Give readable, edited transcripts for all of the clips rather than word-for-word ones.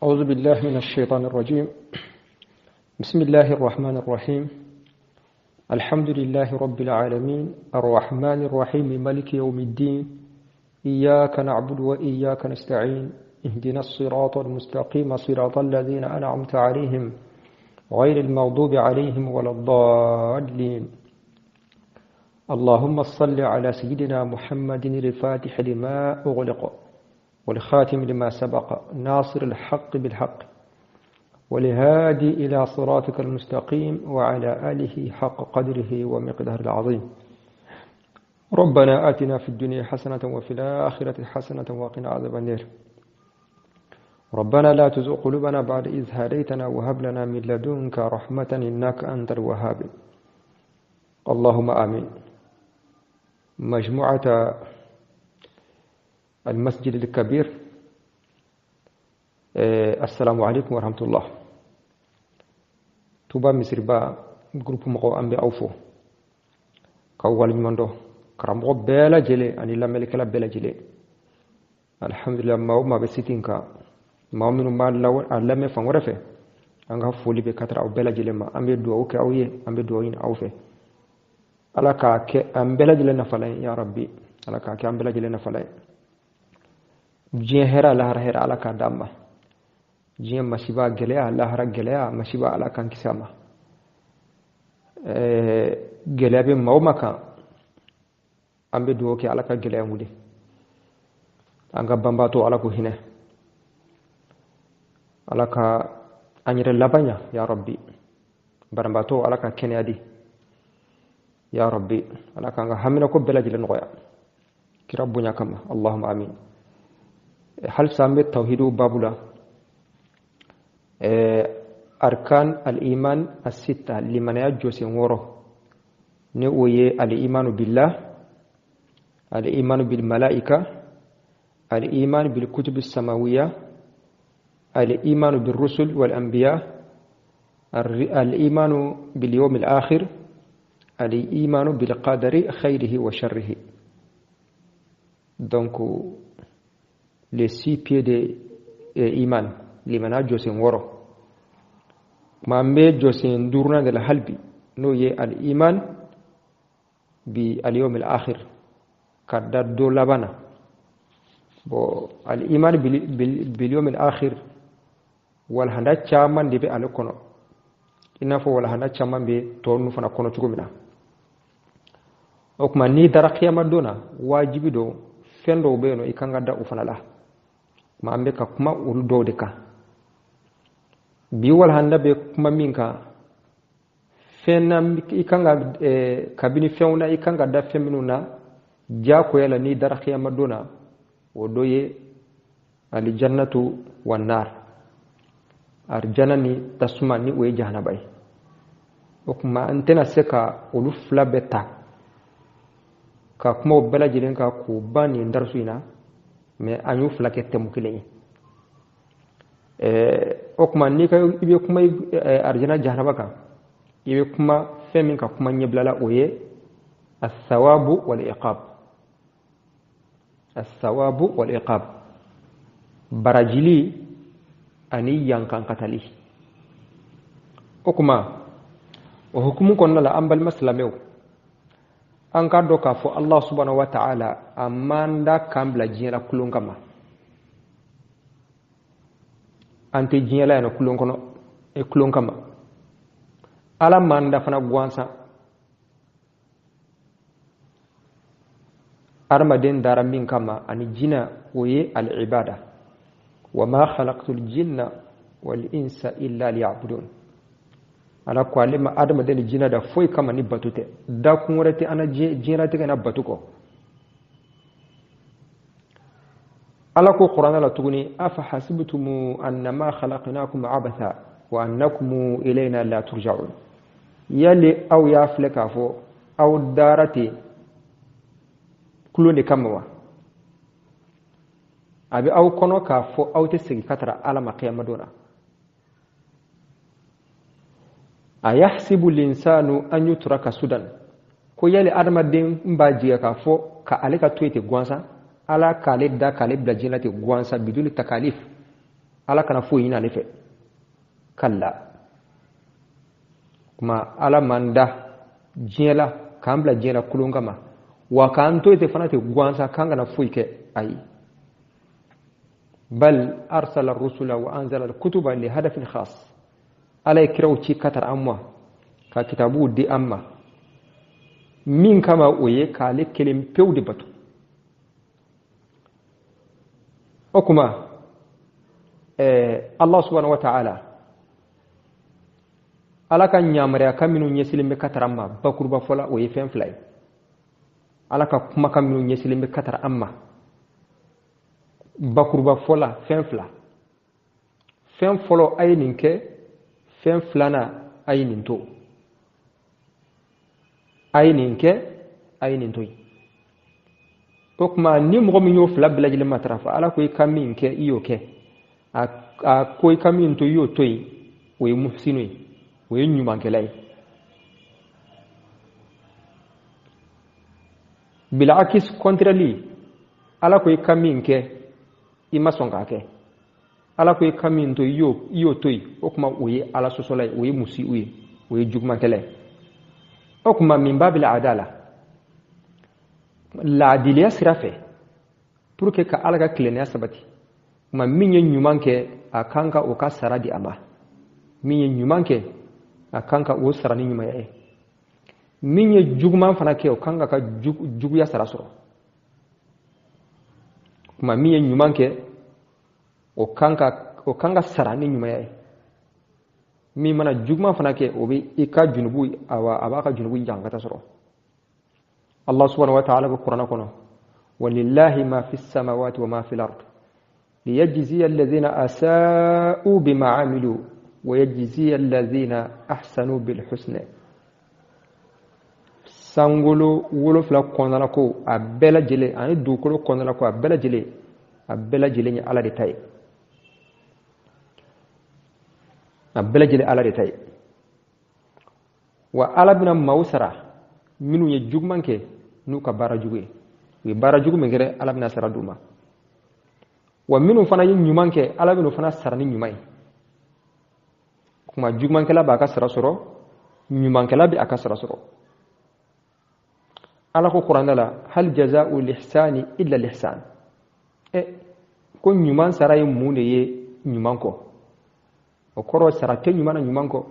أعوذ بالله من الشيطان الرجيم. بسم الله الرحمن الرحيم. الحمد لله رب العالمين الرحمن الرحيم مالك يوم الدين. إياك نعبد وإياك نستعين. اهدنا الصراط المستقيم صراط الذين أنعمت عليهم غير المغضوب عليهم ولا الضالين. اللهم صل على سيدنا محمد الفاتح لما أغلق والخاتم لما سبق ناصر الحق بالحق والهادي إلى صراطك المستقيم وعلى آله حق قدره ومقداره العظيم. ربنا آتنا في الدنيا حسنة وفي الآخرة حسنة وقنا عذاب النار. ربنا لا تزغ قلوبنا بعد إذ هديتنا وهب لنا من لدنك رحمة إنك أنت الوهاب. اللهم آمين. مجموعة المسجد الكبير، السلام عليكم ورحمة الله. توبا مصر با جروب مقو أمبي أوفو كوال مندو كرامو بلا جلي أني لا ملك لا بلا جلي. الحمد لله ما بسيتين كا ما منو ما لو علم فنورفه أنها فولي بكتر أو بلا جلي ما أمبي دعوة كأويه أمبي دعوين أوفه على كاك أم بلا جلي نفلاي يا ربي على كاك أم بلا جلي نفلاي جهرا لهرا على كدامة جيه مشيبا جليا لهرا جليا مشيبا على كان كسامة جليا بمومكا أم بدوكي على كجليا مودي أنغا بامباتو على كهينة على ك أنير لبنيا يا ربي بامباتو على ككنيادي يا ربي على كأنغا همنا كوبلا جلنا قيا كربنا كما اللهم آمين. هل سامي التوحيد بابولا أركان الإيمان الستة لمن يجوز وره نوي الإيمان بالله، الإيمان بالملائكة، الإيمان بالكتب السماوية، الإيمان بالرسل والأنبياء، الإيمان باليوم الآخر، الإيمان بالقدر خيره وشره. donc les 6 pieds de iman limana josen woro mambe josen durna de la halbi no ye al iman bi al yawm al akhir kadda do labana bo al iman bil yawm al akhir wal handa chaman de be al kono ina fo wal handa chaman be to nu fana kono tugumina okuma ni dara qiyama dona wajibi do fendo be no ikanga da ufana la ma ambe ka kuma ul dowde ka bi wal handa be kuma minka fenna ikanga kabini fewna ikanga da feminuna ja ko yala ni dar khiyama dona o doye al jannatu wan nar arjanani tasma ni o jahannabay o kuma antena seka ulu fla beta ka kuma bala jilen ka ko bani ndar suina mais anyu flake temu kile okuma ni ka ibe kuma arjana jahannaba ka ibe kuma femin ka kuma nyeblala oye as-sawabu wal iqab, as-sawabu wal iqab barajili ani yankan katali okuma o hukumu konna la ambal maslamew an ka do ka fo Allah subhanahu wa ta'ala amanda kambla jiela kulun kama ante jiela no kulun kono e kulun kama ala manda fana gwansa armaden daramin kama ani jina oye al ibada wama khalaqtul jinna wal insa illa liya'budun ala ko alima adama den jina da foy kama ni batute da kunwrete ana jina te kana batuko ala ko qur'ana la tuguni afa hasibtum annama khalaqnakum abatha wa annakum ilayna la turja'un yali aw ya fleka fo aw darati kulone kama abi aw kono ka fo aw te sigi katara ala ma qiyamah dona ayahsibu linsanu an yutraka sudan ko yali adama den mbajiya ka fo ka ale ka toyete gwansa ala kale da kale blajina te gwansa biduni takalif ala kana foyi ɲini ale fɛ kalla kuma ala manda diɲɛ la k'an bila diɲɛ la kulon kama wa k'an to ite fana tɛ gansa k'an kana foyi kɛ ayi bal arsala rusula wa anzala al-kutuba li hadafin khas ala ye kiraw ci ka tara an ma ka kitabuw di an ma min kama o ye k'ale kelen pewu de bato o kuma Allah subhanahu wa ta'ala ala ka ɲamariya kan minnu ɲɛsilen bɛ ka tara an ma bakuruba fɔla o ye fɛn fila ye ala ka kumakan minnu ɲɛsilen bɛ ka tara an ma bakuruba fɔla fɛn fila fɛn fɔlɔ a ye nin kɛ fɛn filanan a ye nin to a ye nin kɛ a ye nin to yen o kuma ni mɔgɔ min y'o fila bɛɛ lajɛlen matarafa ala ko i ka min kɛ i y'o kɛ a ko i ka min to i y'o to yen o ye muhsinu ye o ye ɲumankɛla ye bilakis kɔntrɛli ala ko i ka min kɛ i ma sɔn k'a kɛ ala ko i ka min to i y'o to yen o kuma o ye ala sɔsɔla ye o ye musiu ye o ye jugumankɛla ye o kuma min b'a bila ada la laadiliya sira fɛ pour que ka ala ka tilennenya sabati kuma min ye ɲuman kɛ a kan ka o ka sara di a ma min ye ɲuman kɛ a kan ka o sara ni ɲumanya ye min ye juguman fana kɛ o kan ka juguya sara sɔrɔ kuma min ye ɲuman kɛ o kan ka sara ni ɲumanya ye min mana juguman fana kɛ o bɛ i ka junubu a b'a ka junubu jankata sɔrɔ Allah subhanahu wa ta'ala ko Qur'ana kɔnɔ walillahi ma fi samawati wa ma fi al-ard liyajziya alladhina asa'u bima 'amilu wa yajziya alladhina ahsanu bil husna sangolo wolofila kɔnɔna ko a bɛɛ lajɛlen ani dugukolo kɔnɔna ko a bɛɛ lajɛlen ye ala de ta ye a bɛɛ lajɛlen ala de ta ye wa ala bɛna maaw sara minnu ye juguman kɛ n'u ka baara jugu ye u ye baara jugu min kɛ ala bɛna sara d'u ma wa minnu fana ye ɲuman kɛ ala bɛna fana sara ni ɲuman ye kuma jugumankɛla b'a ka sara sɔrɔ ɲumankɛla bɛ a ka sara sɔrɔ ala ko kuranɛ la hal jazaa'u lihsani illa lihsan ko ɲuman sara ye mun de ye ɲuman kɔ o kɔrɔ sara tɛ ɲuman na ɲuman kɔ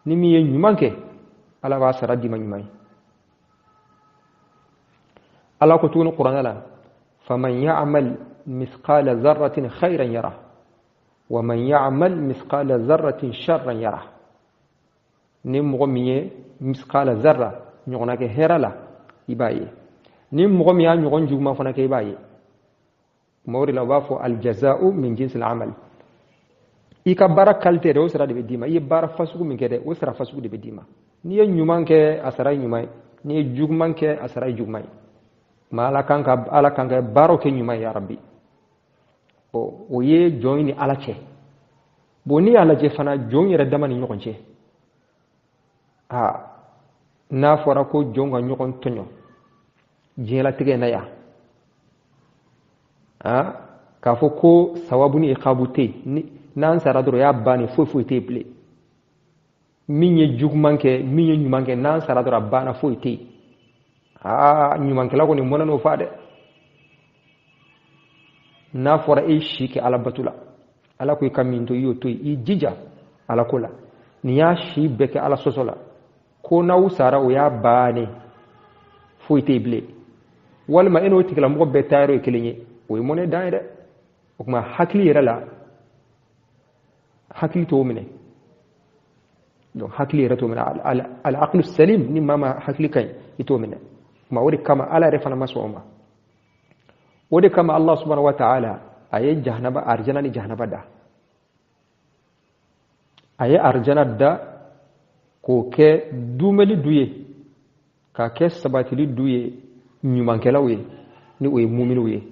ni min ye ɲuman kɛ ala b'a sara di ma ɲuman ye ala ko tuguni kuranɛ la faman ya'mal mithqala dharratin khayran yarah wa man ya'mal mithqala dharratin sharran yarah ni mɔgɔ min ye mithqala dharra ɲɔgɔnna kɛ hɛrɛ la i b'a ye ni mɔgɔ min y'a ɲɔgɔn juguman fana kɛ i b'a ye tuma o de la u b'a fɔ aljazaa'u min jinsil amal i ka baara qualité de o sara de bɛ d'i ma i ye baara fasugu min kɛ dɛ o sara fasugu de bɛ d'i ma n'i ye ɲuman kɛ a sara ye ɲuman ye n'i ye juguman kɛ a sara ye juguman ye ma ala kan ka baaraw kɛ ɲuman ye ya rabbi o ye jɔn ni ala cɛ bon n'i y'a lajɛ fana jɔn yɛrɛ dama ni ɲɔgɔn cɛ n'a fɔra ko jɔn ka ɲɔgɔn tɔɲɔ diɲɛlatigɛ na yan k'a fɔ ko sawabu ni iqabu tɛ yen n'an sara dɔrɔn y'a bannen foyi tɛ yen bilen min ye juguman kɛ min ye ɲuman kɛ n'an sara dɔrɔn a banna foyi tɛ yen ɲumankɛla kɔni mɔnɛ n'o fa dɛ n'a fɔra e si kɛ ala bato la ala ko i ka min to i y'o to yen i jija ala ko la nin y'a si bɛɛ kɛ ala sɔsɔ la ko n'aw sara o y'a bannen foyi tɛ yen bilen walima e n'o tigilamɔgɔ bɛɛ taayɔrɔ ye kelen ye o ye mɔnɛ dan ye dɛ o kuma hakili yɛrɛ la hakili t'o minɛ donc hakili yɛrɛ t'o minɛ al-aqlu salim ni maa ma hakili ka ɲi i t'o minɛ kuma o de kama ala yɛrɛ fana ma sɔn o ma o de kama Allah subhanahu wa ta'ala a ye arjana ni jahanaba da a ye arjana da k'o kɛ dumeli du ye k'a kɛ sabatili du ye ɲumankɛlaw ye ni o ye muminiw ye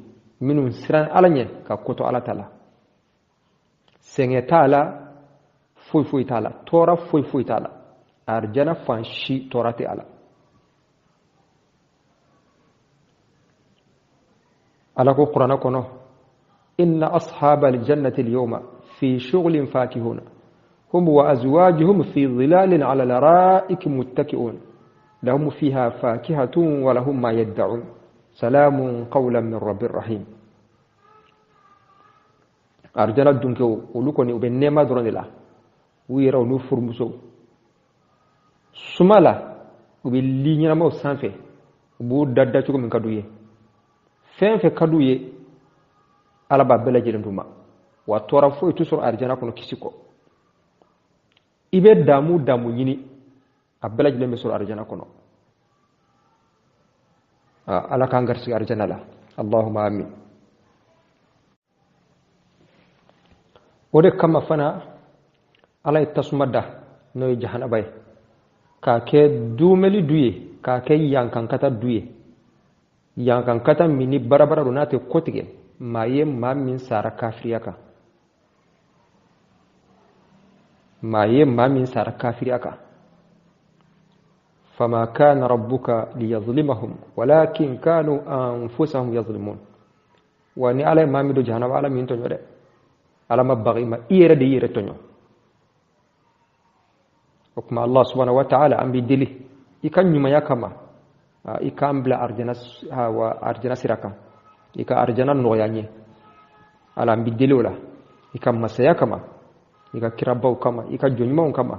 minnu siran ala ɲɛ ka kotɔ ala ta la sɛgɛn t'a la foyi t'a la tɔɔrɔ foyi t'a la arjana fan si tɔɔrɔ tɛ a la ala ko kuranɛ kɔnɔ inna ashabal jannati al-yawma في شغل فاكهون هم وأزواجهم في ظلال على الأرائك متكئون لهم فيها فاكهة ولهم ما يدعون سلام قولا من رب الرحيم أرجنا دونكو ولكوني وبنما درون الله ويراو نفر مسو سمالا وباللينيا مو سانفي وبو دادا تشوكو من كدويه فين في كدويه على باب بلا جيرندوما وتورا فوي تسور أرجنا كونو كيسيكو ibe damu nyini abela jile mesol arjana kono ala kangar si arjana la allahumma amin wode kama fana ala itasumada no jahana bay ka ke dumeli duye ka ke yankan kata duye yankan kata mini barabara runate kotige maye mamin sara kafiriyaka maye mamin sara kafiriyaka فما كان ربك ليظلمهم ولكن كانوا أنفسهم يظلمون واني على ما ميدو جهنم على مين تنيو على ما بغي ما إيرا دي إيرا تنيو وكما الله سبحانه وتعالى أم بيدلي إكان نيما يكما إكان بلا أرجنا سيراكا إكا أرجنا نوياني على أم بيدلي ولا إكان مسيا كما إكا كرابو كما إكا جنيما كما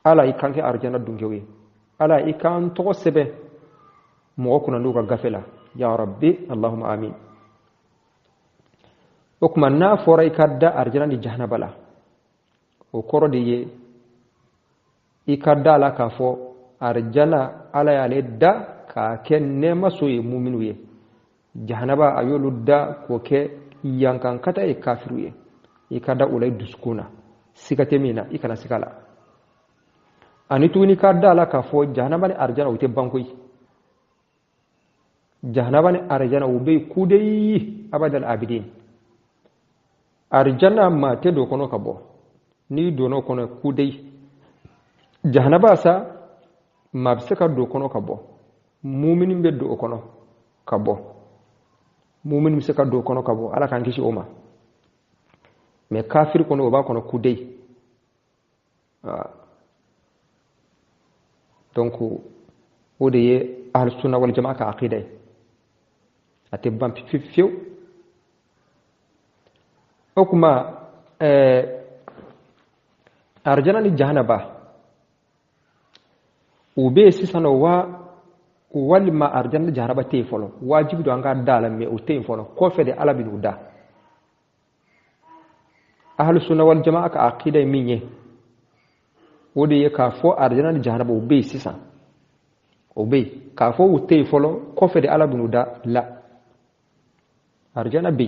ala ikanke arjana dungewe ala ikan to sebe mo ko nanduga gafela ya rabbi allahumma amin okuma na fora ikadda arjana ni jahannabala o korode ye ikadda la kafo arjana ala ya ledda ka kenne masoye mu'minu ye jahannaba ayoludda ko ke yankan kata e kafiru ye ikadda ulay duskuna sikatemina ikana sikala ani tuni kadda la ka fo jahannama ni arjana wote bankoy jahannama ni arjana wobe kudai abadal abidin arjana ma te do kono kabo ni do no kono kudai jahannama sa ma bisaka do kono kabo mu'minin be do kono kabo mu'min bisaka do kono kabo ala kan kishi oma me kafir kono ba kono kudai donc o de ye ahlus sunna wal jamaa ka aqida ate bam fiu okuma arjana ni jahannaba ube sisano wa walma arjana jahannaba te folo wajibu do anga dala me o te folo ko fede ala binu da ahlus sunna wal jamaa ka aqida minye wode ye ka fo arjana ni jahannaba ube sisan ube ka fo ute folo ko fede ala binu da la arjana bi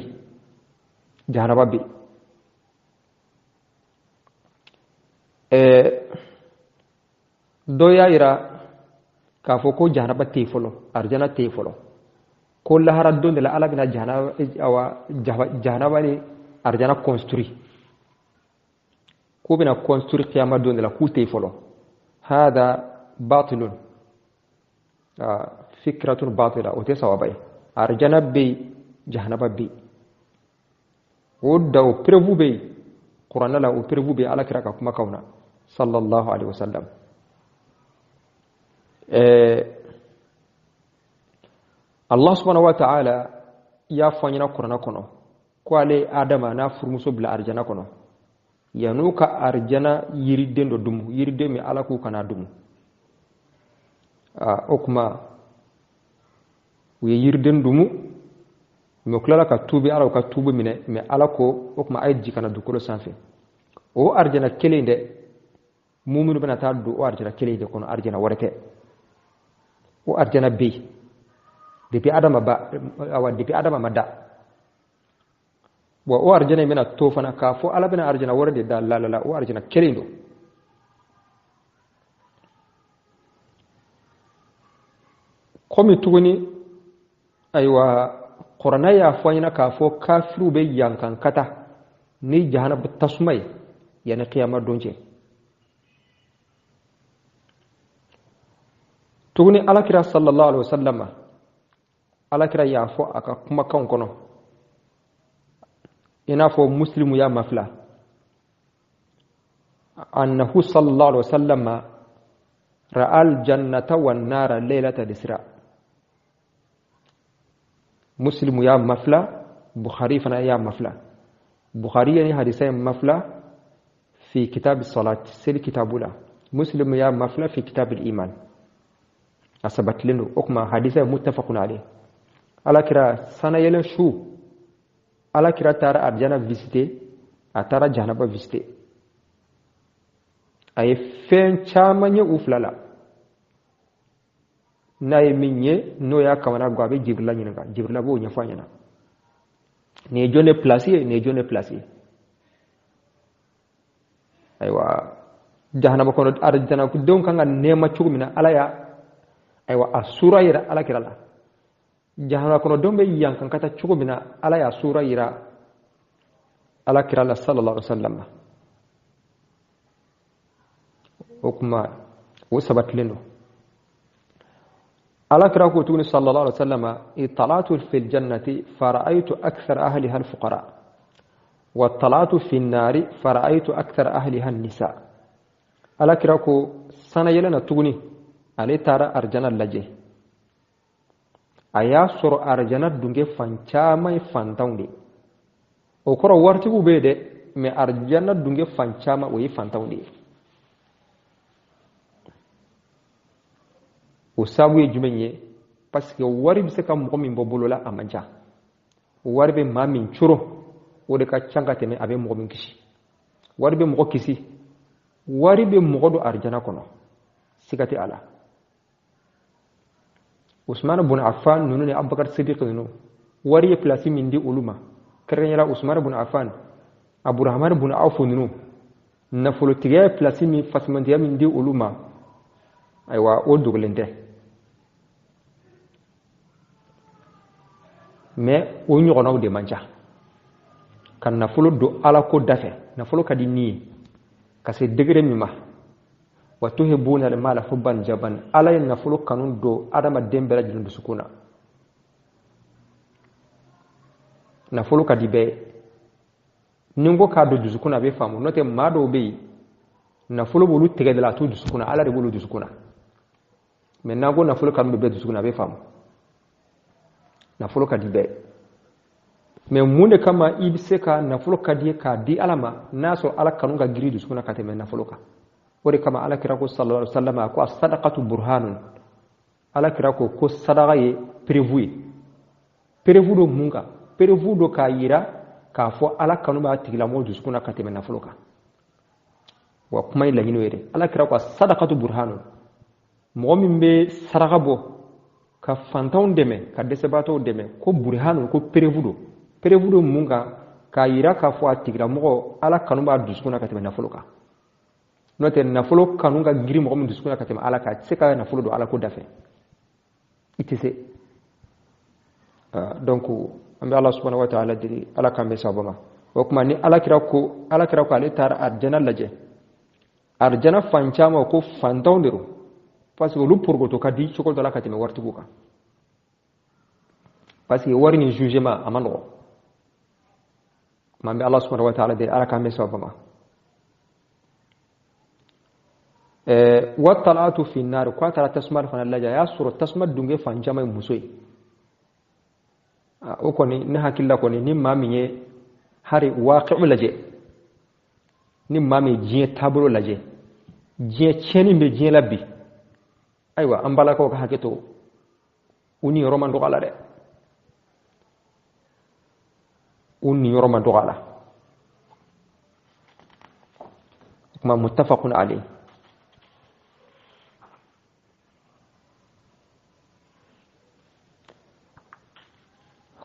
jahannaba bi do yaira ka fo ko jahannaba te folo arjana te folo ko la haraddo de la ala bina jahannaba awa jahannaba ni arjana construit ko bina construire qiyamah don la kute folo hada batilun fikratun batila o te sawabay arjana be jahannaba be wodda o prevu be qur'an la o prevu be ala kiraka kuma kauna sallallahu alaihi wasallam Allah subhanahu wa ta'ala ya fanyina qur'an kono ko ale adama na furmuso bila arjana kono yanuka arjana yiriden do dum yiride mi ala ku kana dum okuma we yirden dumu mi klala ka tubi ala ka tubu mine me ala ko okuma ay jikana dukolo sanfe o arjana kelende mu'minu bana ta do o arjana kelende kono arjana warete o arjana be depuis adama ba awa depuis adama madda wa o arjana mena to fana ka fo ala bena arjana warde da la la o arjana kelendo komi tuguni aywa qur'ana ya fanyina ka fo kafiru be yankan kata ni jahannam tasmay yani qiyamah donje tuguni alakira sallallahu alaihi wasallam alakira ya fo aka kuma kan kono inafo muslimu ya mafla annahu sallallahu alaihi wasallam ra'al jannata wan nara laylatal isra muslimu ya mafla bukhari fana ya mafla bukhari yani hadisa mafla في كتاب الصلاة سير كتابنا مسلم يا مفلا في كتاب الإيمان أثبت لنا أكما حديثة متفق عليه على كرا سنة يلن شو على كرا ترى أرجانا فيزيتي أترى جهنم فيزيتي أي فين شامن يوفلالا ناي مني نويا كمان غابي جبريل ينكا جبريل بو نفانينا نيجون بلاسي aywa jahannama kono arjana ko don kanga nema cugumina ala ya aywa asura ira ala kirala jahannama kono don be yankan kata cugumina ala ya sura ira ala kirala sallallahu alaihi wasallam okuma wasabat leno ala kira ko tuni sallallahu alaihi wasallam italatu fil jannati fara'aytu akthar ahliha al fuqara والطلعت في النار فرأيت أكثر أهلها النساء ألا كراكو سنة يلنا تغني علي تارا أرجانا لجي أيا سور أرجانا دونجي فانشاما فانتاوندي وكرا وارتبو بيدي مي أرجانا دونجي فانشاما وي فانتاوندي وسابوي جمعي باسكو واري بسكا مقومين ببولولا أمانجا واري بمامين شروع wode ka canga teme abe mo min kisi wari be mo kisi wari be mo do arjana kono sigati ala Usman ibn Affan nunu ne Abubakar Siddiq nunu wari e place min di uluma kerenya Usman ibn Affan Abu Rahman ibn Auf nunu na folo tiga place min fasmandiya min di uluma aywa o doglente mais o nyogonaw de manja kan nafolo do ala ko dafe nafolo kadi ni kase degre mima wa tuhibuna al mala hubban jaban ala nafolo kanun do adama dembera jilu sukuna nafolo kadi be ningo ka do sukuna be famu note mado be nafolo bolu tege de la to sukuna ala de bolu sukuna mais nago nafolo kanu be sukuna be famu nafolo kadi be mais munde kama ibse ka nafolo kadi ka di alama naso ala kanu ga giridu sukuna kateme nafolo ka wori kama ala kirako sallallahu alaihi wasallam ko as-sadaqatu burhanun ala kirako ko sadaqa ye prévu do munga prévu do ka yira ka fo ala kanu ba tigila mo sukuna kateme nafolo ka wa kuma ila hino yere ala kirako as-sadaqatu burhanun mo min be sadaqa bo ka fantaw deme ka desebato deme ko burhanun ko prévu do munga ka yira ka fo atigira mo ala kanu ba dusukuna kateme nafolo ka note nafolo kanu ga giri mo dusukuna kateme ala ka seka nafolo do ala ko dafe itise donc ambe Allah subhanahu wa ta'ala diri ala kambe sabama o kuma ni ala kira ko ale tar arjana laje arjana fanchama ko fantawndiro parce que lu pourgo to kadi chokol do la kateme wartugo ka parce que warni jugement amano mambe Allah subhanahu wa ta'ala de ala kambe sabama wa talatu fi nar ko tara tasmar fa laja ya suru tasmar dunge fanjama musoi o koni ne hakilla koni ni mamiye hari waqi'u laje ni mami jiye taburo laje jiye cheni be jiye labbi aywa ambala ko haketo uni roman do ala de uni roman do ala kuma muttafaqun alayh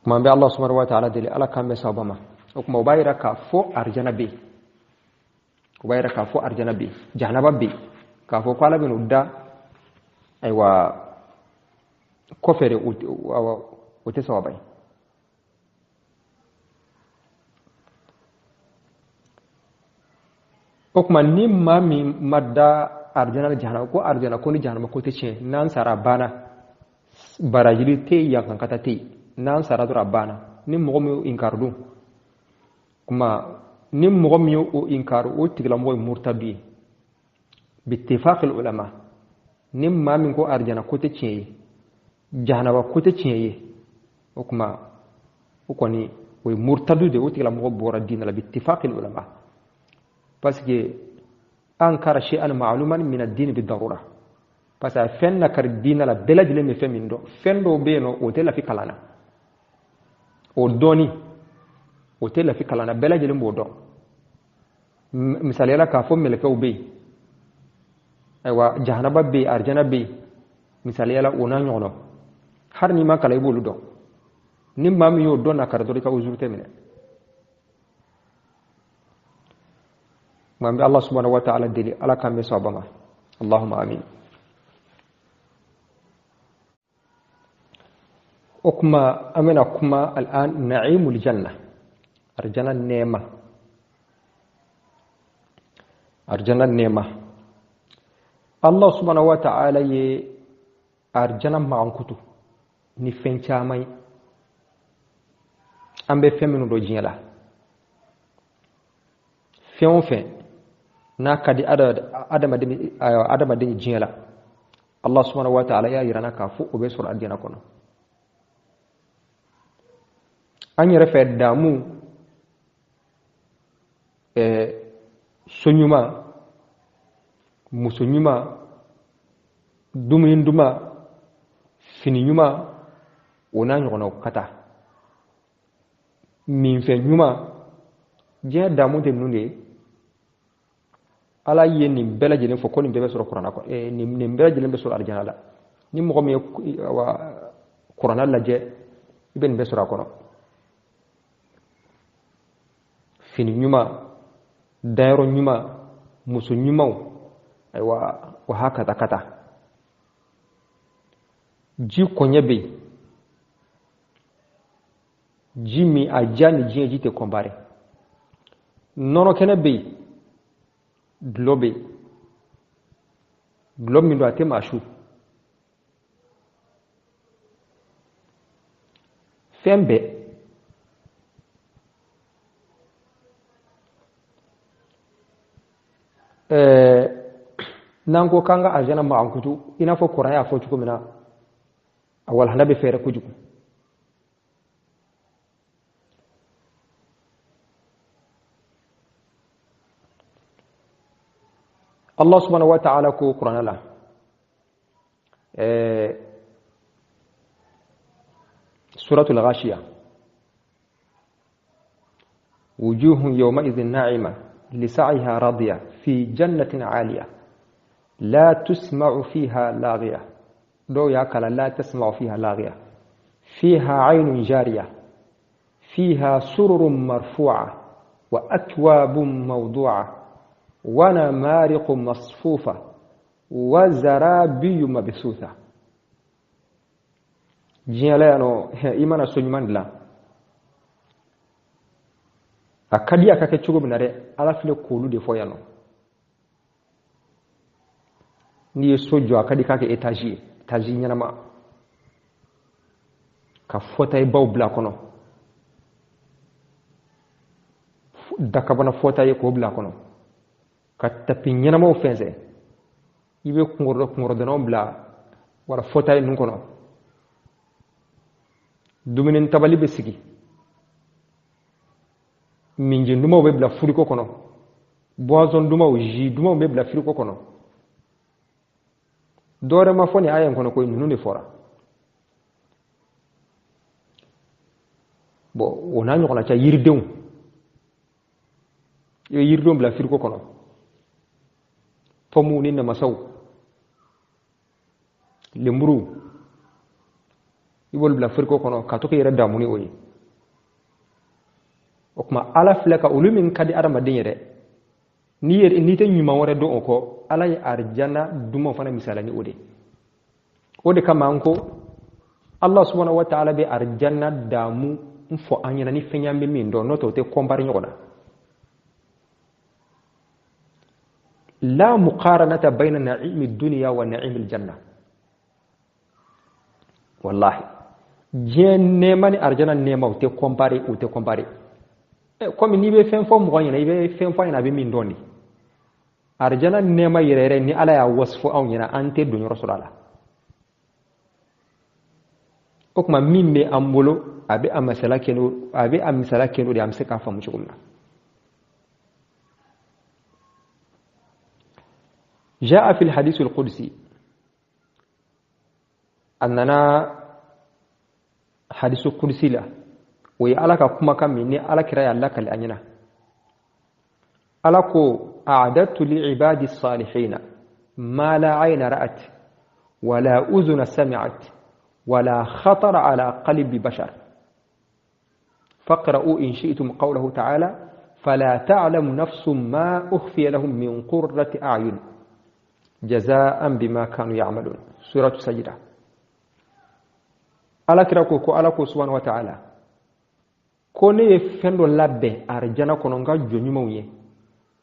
kuma be Allah subhanahu wa ta'ala dele ala kambe sabama kuma bayra ka fo arjana be bayra ka fo arjana be jahanaba be ka fo kala be nudda aywa kofere o te sawabay kuma ni mami madda arjana jahanaba ko arjana ko ni jahanaba ko te che nan sara bana barajili te yankan kata te nan sara dura bana ni mogo mi inkardu kuma nim mogom yo o inkaru o tigla moy murtabi bittifaq al ulama nim ma min ko arjana ko te ciye jahanaba ko te ciye o kuma o koni o murtadu de o tigla mo bora dina la bittifaq al ulama parce que ankara shay'an ma'luman min ad-din bid-darura parce que fenna kar dina la beladile me femindo fendo beno o te la fi kalana o doni o te la fi kalana beladile mo do misali la ka fo meleke be aywa jahanaba be arjana be misali la ona nyono har ni ma kala ibulu do ni mam yo do na kar do ka uzurte mine mambe Allah subhanahu wa ta'ala dili ala kambe sabama Allahumma amin okuma amena kuma al'an na'imul janna arjana nema Allah subhanahu wa ta'ala ye arjana ma'ankutu ni fencamai ambe feminu do jinyala fe na kadi adama de jinyala Allah subhanahu wa ta'ala ya yirana ka fu obe sur arjana kono an yɛrɛ fɛ damu so ɲuman muso ɲuman dumuni duman fini ɲuman o n'a ɲɔgɔnnaw ka taa minfɛn ɲuman diɲɛ damu tɛ ninnu de ye ala ye nin bɛɛ lajɛlen fɔ ko nin bɛɛ bɛ sɔrɔ kuranna nin bɛɛ lajɛlen bɛ sɔrɔ arijana la ni mɔgɔ min ye kuranna lajɛ i bɛ nin bɛɛ sɔrɔ a kɔnɔ fini ɲuman dayɔrɔ ɲuman muso ɲumanw ayiwa o hakata kata ji kɔɲɛ bɛ yen ji min a ja ni diɲɛ ji tɛ kɔnbare nɔnɔ kɛnɛ bɛ yen dulɔ bɛ yen dulɔ min don a tɛ maa su fɛn bɛɛ n'an ko k'an ka arijana maankutu i n'a fɔ kuran y'a fɔ cogo min na a walhana bɛ fɛɛrɛ kojugu Allah subhanahu wa ta'ala ko kuran la suratul ghashiya wujuhun yawma'idhin na'ima لسعيها راضية في جنة عالية لا تسمع فيها لاغية دو ياكل لا تسمع فيها لاغية فيها عين جارية فيها سرر مرفوعة وأكواب موضوعة ونمارق مصفوفة وزرابي مبثوثة جيالانو إيمانا سنمان لا akadi akake chugo binare ala file kolu de foyano ni sojo akadi kake etaji nyanama ka fota e baw bla kono daka bana fota e ko bla kono ka tapi nyanama o fense ibe kungoro de non bla wala fota e nun kono duminin tabali be sigi minje nduma be bla furiko kono boison nduma o ji nduma be bla furiko kono dore ma foni ayen kono ko nunu ne fora bo wona nyokola ca yirdew yo yirdo bla furiko kono fomu ni na masaw lemburu ibol bla furiko kono ka to ko yere damuni oyi okuma ala fleka ulumin kadi arama dinyere ni te nyuma wore do ko ala ya arjana duma fana misala ni ode kama anko Allah subhanahu wa ta'ala be arjana damu mfo anyana ni fenyambe min do noto te kombari nyoda la muqaranata bayna na'im ad-dunya wa na'im al-janna wallahi je ne mani arjana ne ma te kombari comme ni be fen fo mo ngina ibe fen fo ina be min doni arjana nema yere ni ala ya wasfu aw nyina ante dunyo rasulala okuma min be ambolo abi amasala kenu de amse ka famu chugumna جاء في الحديث القدسي أننا حديث القدسي لا ويألك كما كمني ألك رأي لك لأننا ألك أعددت لعباد الصالحين ما لا عين رأت ولا أذن سمعت ولا خطر على قلب بشر فاقرؤوا إن شئتم قوله تعالى فلا تعلم نفس ما أخفي لهم من قرة أعين جزاء بما كانوا يعملون سورة سجدة ala kira ko ala ko subhanahu wa ta'ala ko ne fendo labbe arjana kono nga jonyuma wiye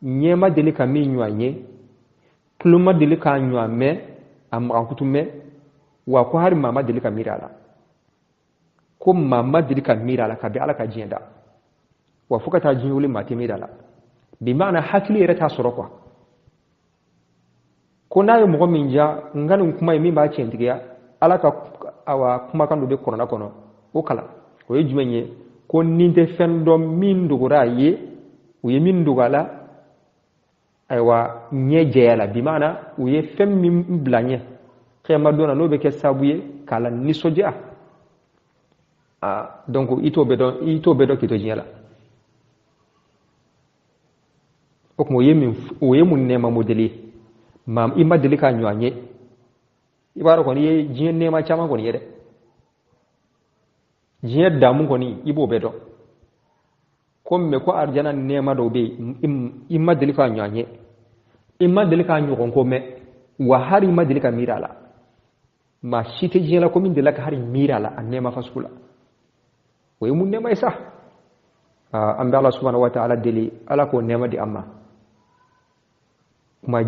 nyema deli ka mi nywanye pluma deli ka nywame am akutume wa ko har mama deli ka mirala ko mama deli ka mirala ka bi ala ka jienda wa fuka ta jinyuli mate mirala bi maana hakili reta soro kwa ko nayo mo minja nganu kuma mi ba centiya ala ka awa kuma kan do be korona kono o kala o yejumenye ko ninte fendo min dugura ye o ye min dugala aywa nyejela bi maana o ye fem min blanye khema dona no be ke sabuye kala nisoja donc ito be do kito jiela o ko ye mun nema modeli mam imma deli ka nywanye ibaro ko ni jiye nema chama ko ni yede jiye damu ko ni ibo bedo comme ko arjana nema do be imma deli ka nywanye imma deli ka nyu ko me wa hari imma deli ka mirala ma shite jiye la ko min deli ka hari mirala an nema faskula way mun nema isa ambe Allah subhanahu wa ta'ala deli ala ko nema di amma kuma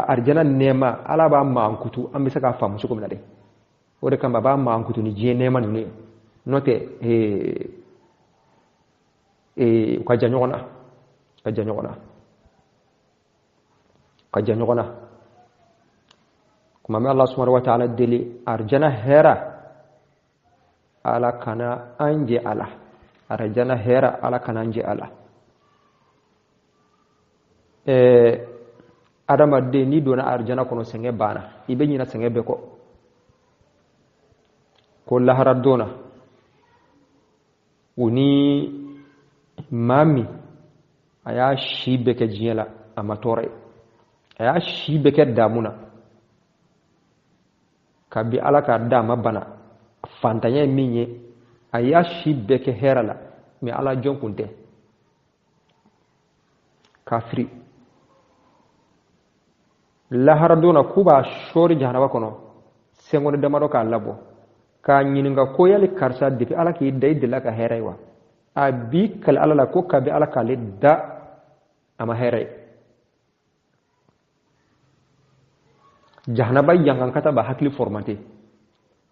arjana nema ala ba ma ankutu an bisa ka famu su kuma de o de kamba ba ma ankutu ni je nema ni note ka janyona kuma me Allah subhanahu wa ta'ala deli arjana hera ala kana anje ala arjana hera ala kana anje ala adama de ni dona arjana kono senge bana ibe nyina senge be ko lahara dona uni mami aya shibe ke jiela amatore aya shibe ke damuna kabi alaka dama bana fantanya minye aya shibe ke herala mi ala jonkunte kafri lahara dona kuba shori jahanaba kono sengone damaro ka labo ka nyininga ko yali karsa dipi ala ki day de la ka heraywa abi kal ala la ko ka bi ala ka le da ama heray jahanaba yangan kata ba hakli formate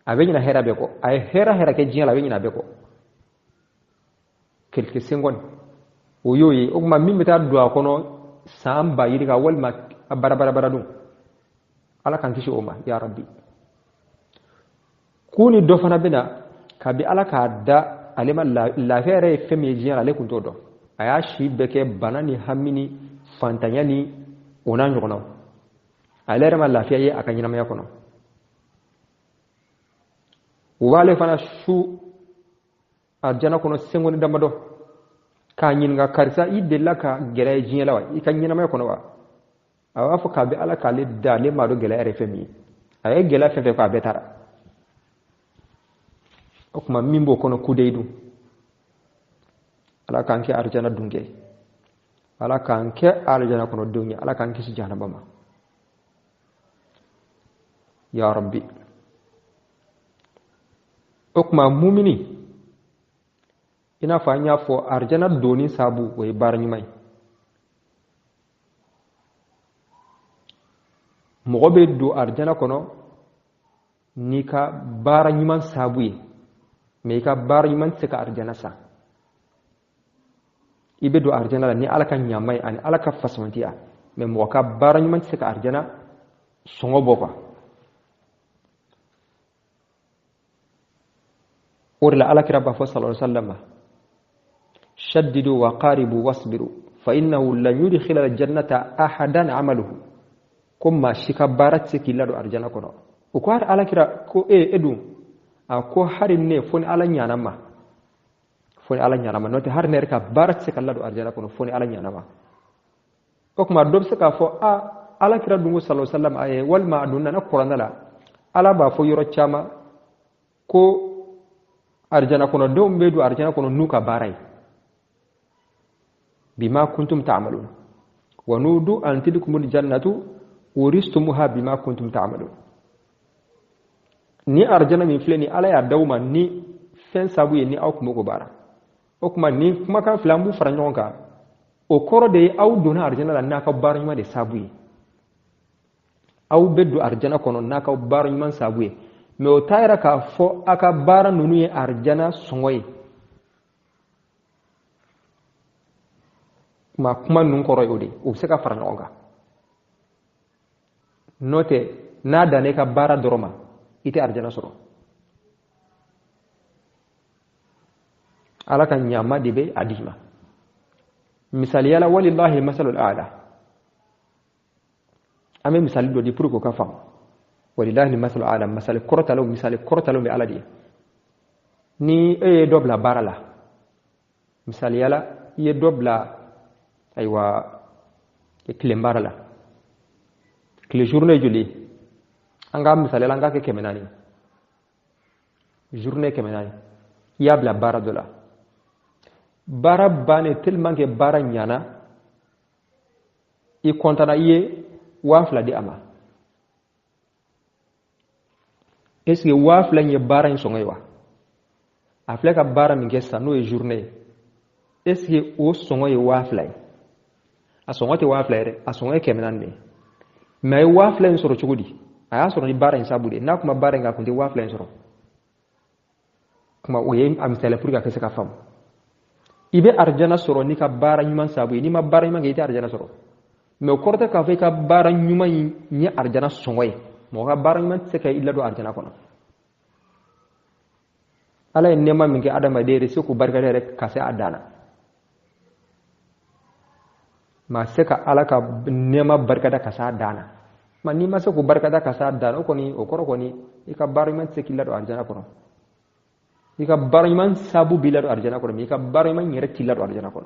abe nyina hera be ko ay hera ke jiala be nyina be ko kelke sengon o yoyi o ma mimita do kono samba yidi ka wal ma bara dum ala kan kisi oma ya rabbi kuni do fana bina kabi ala ka da alima la fere femi jiyan ale kun to do aya shi beke banani hamini fantanyani ona nyokono alere ma lafiya ye akan yina ma yakono wale fana shu arjana kono sengoni damado ka nyinga karsa idella ka gere jiyan lawa ikan yina ma yakono wa awa fo kabe ala kale dale mado gela RFMI ay gela fefe ko betara okuma mimbo kono kudeydu ala kanke arjana dunge ala kanke arjana kono dunge ala kanke si jahannama ma ya rabbi okuma mumini ina fanya fo arjana doni sabu way barni may mogo be do arjana kono ni ka bara nyuman sabuye me ka bara nyuman se ka arjana sa ibe do arjana la ni ala kan nyamai ani ala ka fasmantiya me mo ka baran man sika arjana songo bofa orla ala kira ba fa sallallahu alaihi wasallam shaddidu wa qaribu wasbiru fa innahu lan yudkhila aljannata ahadan amaluhu kuma shika barat siki lado arjana kono o ko har ala kira ko edu a ko harin ne foni ala nyanama foni ala nyanama note har ne ka barat sika lado arjana kono foni ala nyanama ko kuma dob sika fo ala kira dungo sallallahu alaihi wasallam ay wal ma adunna na qur'ana la ala ba fo yoro chama ko arjana kono do mbedu arjana kono nuka barai bima kuntum ta'malun wa nudu an tidkumul jannatu uristumuha bima kuntum ta'malun ni arjana min fleni ala ya dawma ni fen sabu ni aw kuma ko bara o kuma ni kuma kan flambu faranjonka o koro de aw dona arjana la naka baranyma de sabu aw beddu arjana kono naka baranyman sabu me o tayra ka fo aka bara nunu ye arjana songoy ma kuma nun koro yodi o se ka faranjonka note na dane ka bara doroma ite arjana soro ala kan nyama dibe adima misali yala walillahi masalul a'la ame misali do di pour ko ka fam walillahi masalul a'la misali kortalo be ala di ni e dobla barala misali yala ye dobla aywa e klembarala kle journée joli anga misali anga ke kemenani journée kemenani yabla bara dola bara bane tellement que bara nyana i kontana iye wafla di ama est-ce que wafla nye bara in songoy wa afle ka bara min gessa no e journée est-ce que o songoy wafla a songote wafla re a songoy kemenani mais wafla in soro chugudi aya soro ni bara in sabude na kuma bara nga kunde wafla in soro kuma oye am tele pour ka ka fam ibe arjana soro ni ka bara nyuman sabu ni ma bara nyuman ga arjana soro me korta ka fe ka bara nyuman ni arjana songoy mo ka bara nyuman se kay illa do arjana kono ala nema min ga adama de re ko barka de rek ka se adana ma se ka ala ka nema barka da ka sa dana ma ni ma se ko barka da ka sa dana ko ni o koro ko ni e ka bara nyuman se killa do arjana kono ika barayman sabu bilado arjana ko mi ka barayman yere tilado arjana ko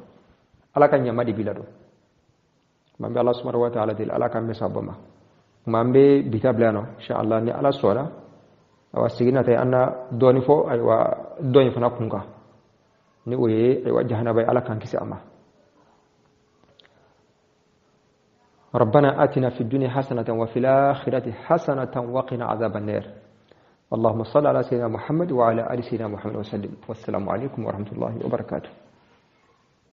ala kan nyama di bilado mambe Allah subhanahu wa ta'ala dil ala kan me sabama mambe bitablano insha Allah ni ala sora awa sigina tay anna doni fo ay wa doni fana kunga ni oye ay wa jahannaba ala kan kisi ama ربنا آتنا في الدنيا حسنة وفي الآخرة حسنة وقنا عذاب النار اللهم صل على سيدنا محمد وعلى آل سيدنا محمد وسلم والسلام عليكم ورحمة الله وبركاته